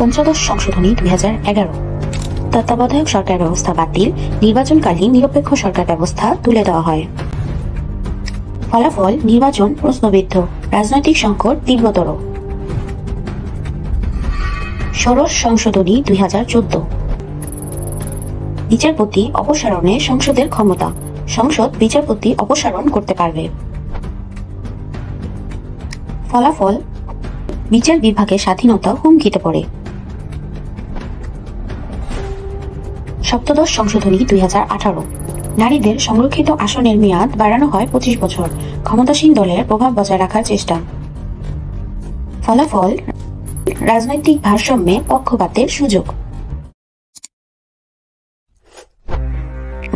পঞ্চদশ সংশোধনী 2011। তত্ত্বাবধায়ক সরকার ব্যবস্থা বাতিল, নির্বাচনকালীন নিরপেক্ষ সরকার ব্যবস্থা তুলে দেওয়া হয়। ফলাফল: নির্বাচন প্রশ্নবিদ্ধ, রাজনৈতিক সংকট তীব্রতর। ষোড়শ সংশোধনী 2014। বিচারপতি অপসারণে সংসদের ক্ষমতা, সংসদ বিচারপতি অপসারণ করতে পারবে। ফলাফল: বিচার বিভাগের স্বাধীনতা হুমকিতে পড়ে। সপ্তদশ সংশোধনী 2018। নারীদের সংরক্ষিত আসনের মেয়াদ বাড়ানো হয় 25 বছর, ক্ষমতাসীন দলের প্রভাব বজায় রাখার চেষ্টা। ফলাফল: রাজনৈতিক ভারসাম্যে পক্ষপাতের সুযোগ।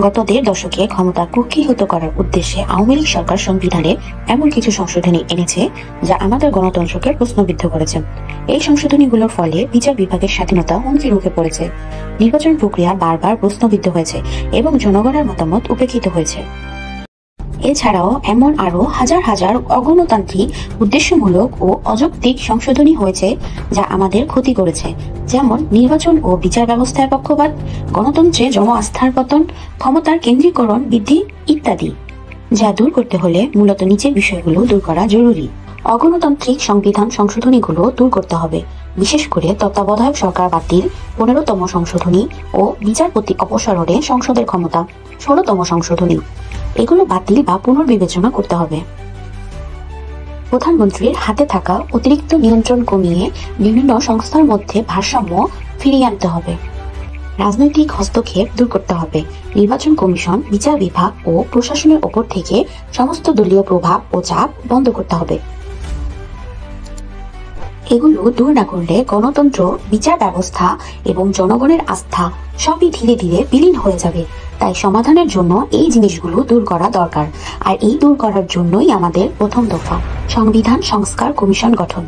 গত 1.5 দশকে ক্ষমতা কুক্ষিগত করার উদ্দেশ্যে আওয়ামী লীগ সরকার সংবিধানে এমন কিছু সংশোধনী এনেছে যা আমাদের গণতন্ত্রকে প্রশ্নবিদ্ধ করেছে। এই সংশোধনীগুলোর ফলে বিচার বিভাগের স্বাধীনতা হুমকির মুখে পড়েছে, নির্বাচন প্রক্রিয়া বারবার প্রশ্নবিদ্ধ হয়েছে এবং জনগণের মতামত উপেক্ষিত হয়েছে। এছাড়াও এমন আরো হাজার হাজার অগণতান্ত্রিক, উদ্দেশ্যমূলক ও অযৌক্তিক সংশোধনী হয়েছে যা আমাদের ক্ষতি করেছে, যেমন নির্বাচন ও বিচার ব্যবস্থায় পক্ষপাত, গণতন্ত্রে জন আস্থার পতন, ক্ষমতার কেন্দ্রীকরণ বৃদ্ধি ইত্যাদি, যা দূর করতে হলে মূলত নিচের বিষয়গুলো দূর করা জরুরি। অগণতান্ত্রিক সংবিধান সংশোধনীগুলো দূর করতে হবে, বিশেষ করে তত্ত্বাবধায়ক সরকার বাতিল 15তম সংশোধনী ও বিচারপতি অপসারণে সংসদের ক্ষমতা 16তম সংশোধনী, এগুলো বাতিল বা পুনর্বিবেচনা করতে হবে। প্রধানমন্ত্রীর হাতে থাকা অতিরিক্ত নিয়ন্ত্রণ কমিয়ে বিভিন্ন সংস্থার মধ্যে ভারসাম্য ফিরিয়ে আনতে হবে। রাজনৈতিক হস্তক্ষেপ দূর করতে হবে। নির্বাচন কমিশন, বিচার বিভাগ ও প্রশাসনের ওপর থেকে সমস্ত দলীয় প্রভাব ও চাপ বন্ধ করতে হবে। এগুলো দূর না করলে গণতন্ত্র, বিচার ব্যবস্থা এবং জনগণের আস্থা সবই ধীরে ধীরে বিলীন হয়ে যাবে। তাই সমাধানের জন্য এই জিনিসগুলো দূর করা দরকার, আর এই দূর করার জন্যই আমাদের প্রথম দফা সংবিধান সংস্কার কমিশন গঠন।